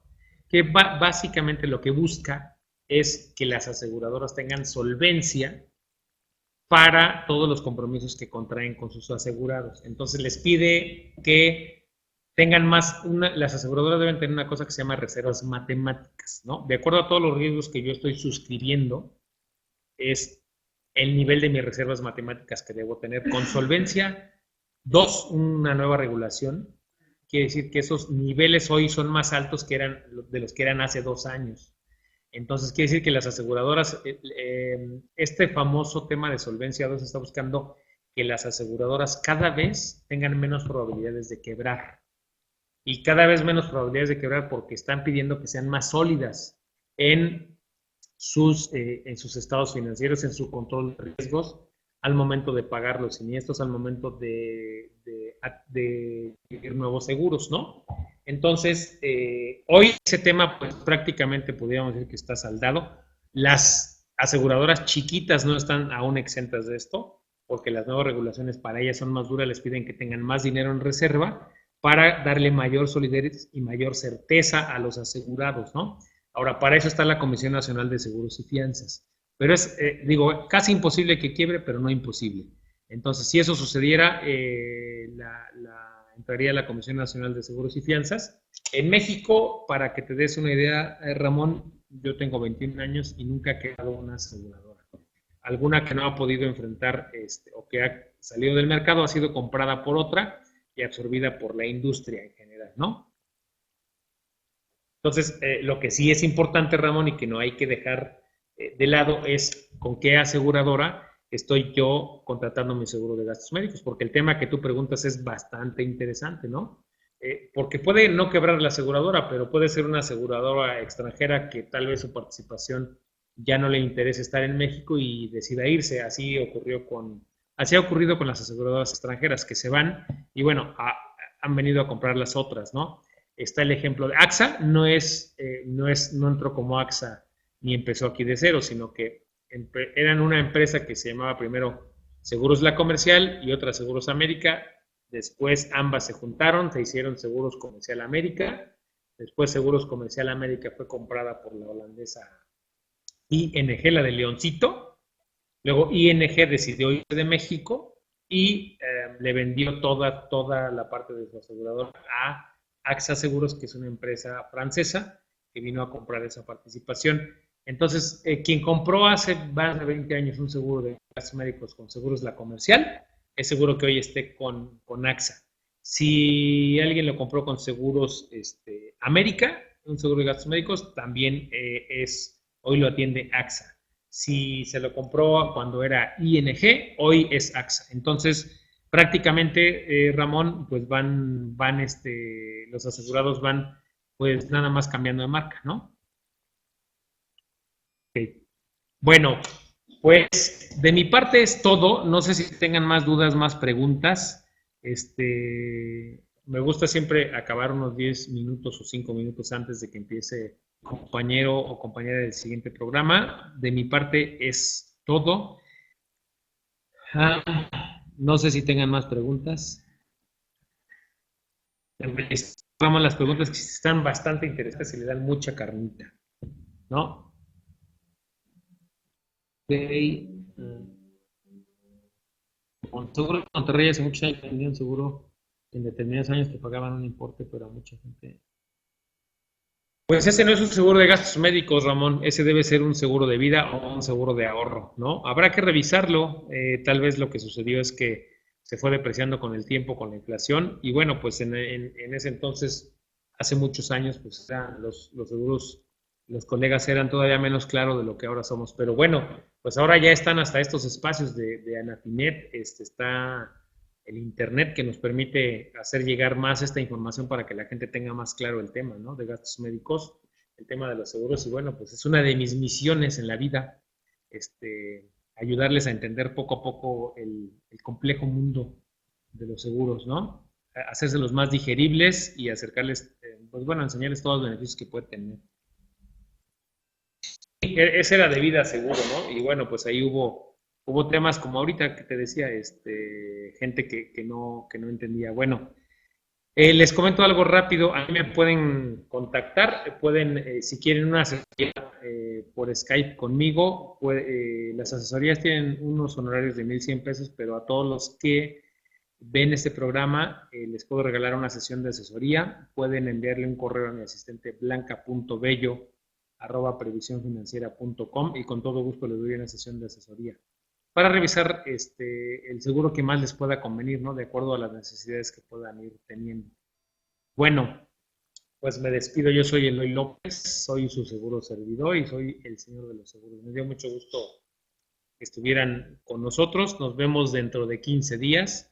que básicamente lo que busca es que las aseguradoras tengan solvencia para todos los compromisos que contraen con sus asegurados. Entonces les pide que tengan más, las aseguradoras deben tener una cosa que se llama reservas matemáticas, ¿no? De acuerdo a todos los riesgos que yo estoy suscribiendo, es el nivel de mis reservas matemáticas que debo tener. Con solvencia 2, una nueva regulación, quiere decir que esos niveles hoy son más altos que eran de los que eran hace 2 años. Entonces, quiere decir que las aseguradoras, este famoso tema de solvencia 2 está buscando que las aseguradoras cada vez tengan menos probabilidades de quebrar. Y cada vez menos probabilidades de quebrar porque están pidiendo que sean más sólidas en sus estados financieros, en su control de riesgos al momento de pagar los siniestros, al momento de adquirir nuevos seguros, ¿no? Entonces, hoy ese tema, pues prácticamente podríamos decir que está saldado. Las aseguradoras chiquitas no están aún exentas de esto, porque las nuevas regulaciones para ellas son más duras, les piden que tengan más dinero en reserva para darle mayor solidez y mayor certeza a los asegurados, ¿no? Ahora, para eso está la Comisión Nacional de Seguros y Fianzas. Pero es, casi imposible que quiebre, pero no imposible. Entonces, si eso sucediera, entraría la Comisión Nacional de Seguros y Fianzas. En México, para que te des una idea, Ramón, yo tengo 21 años y nunca he quedado una aseguradora. Alguna que no ha podido enfrentar o que ha salido del mercado ha sido comprada por otra y absorbida por la industria en general, ¿no? Entonces, lo que sí es importante, Ramón, y que no hay que dejar de lado es con qué aseguradora estoy yo contratando mi seguro de gastos médicos, porque el tema que tú preguntas es bastante interesante, ¿no? Porque puede no quebrar la aseguradora, pero puede ser una aseguradora extranjera que tal vez su participación ya no le interese estar en México y decida irse. Así ha ocurrido con las aseguradoras extranjeras que se van y bueno, han venido a comprar las otras, ¿no? Está el ejemplo de AXA, no entró como AXA ni empezó aquí de cero, sino que eran una empresa que se llamaba primero Seguros La Comercial y otra Seguros América. Después ambas se juntaron, se hicieron Seguros Comercial América. Después Seguros Comercial América fue comprada por la holandesa ING, la de Leoncito. Luego ING decidió irse de México y le vendió toda la parte de su aseguradora a AXA Seguros, que es una empresa francesa que vino a comprar esa participación. Entonces, quien compró hace más de 20 años un seguro de gastos médicos con Seguros La Comercial, es seguro que hoy esté con AXA. Si alguien lo compró con Seguros América, un seguro de gastos médicos, también hoy lo atiende AXA. Si se lo compró cuando era ING, hoy es AXA. Entonces, prácticamente, Ramón, pues los asegurados van pues nada más cambiando de marca, ¿no? Okay. Bueno, pues de mi parte es todo. No sé si tengan más dudas, más preguntas. Me gusta siempre acabar unos 10 minutos o 5 minutos antes de que empiece compañero o compañera del siguiente programa. De mi parte es todo. No sé si tengan más preguntas. Vamos a las preguntas que están bastante interesantes y le dan mucha carnita, ¿no? Seguro en Monterrey hace muchos años vendía un seguro que en determinados años te pagaban un importe, pero a mucha gente. Pues ese no es un seguro de gastos médicos, Ramón. Ese debe ser un seguro de vida o un seguro de ahorro, ¿no? Habrá que revisarlo. Tal vez lo que sucedió es que se fue depreciando con el tiempo, con la inflación. Y bueno, pues en ese entonces, hace muchos años, pues los seguros, los colegas eran todavía menos claros de lo que ahora somos. Pero bueno, pues ahora ya están hasta estos espacios de Anafinet. Está el Internet que nos permite hacer llegar más esta información para que la gente tenga más claro el tema, ¿no? De gastos médicos, el tema de los seguros. Y bueno, pues es una de mis misiones en la vida, ayudarles a entender poco a poco el complejo mundo de los seguros, ¿no? Hacérselos más digeribles y acercarles, pues bueno, enseñarles todos los beneficios que puede tener. Ese era de vida seguro, ¿no? Y bueno, pues ahí hubo temas como ahorita que te decía, gente que no entendía. Bueno, les comento algo rápido. A mí me pueden contactar, pueden, si quieren una asesoría por Skype conmigo, las asesorías tienen unos honorarios de 1,100 pesos, pero a todos los que ven este programa les puedo regalar una sesión de asesoría. Pueden enviarle un correo a mi asistente blanca.bello@previsiónfinanciera.com y con todo gusto les doy una sesión de asesoría para revisar el seguro que más les pueda convenir, ¿no? De acuerdo a las necesidades que puedan ir teniendo. Bueno, pues me despido. Yo soy Eloy López, soy su seguro servidor y soy el señor de los seguros. Me dio mucho gusto que estuvieran con nosotros. Nos vemos dentro de 15 días.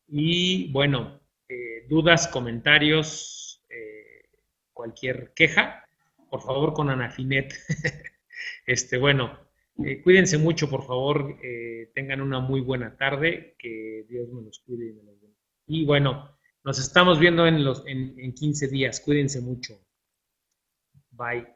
Y bueno, dudas, comentarios, cualquier queja, por favor con Anafinet. Bueno, cuídense mucho, por favor, tengan una muy buena tarde, que Dios me los cuide y me los bendiga. Y bueno, nos estamos viendo en 15 días. Cuídense mucho. Bye.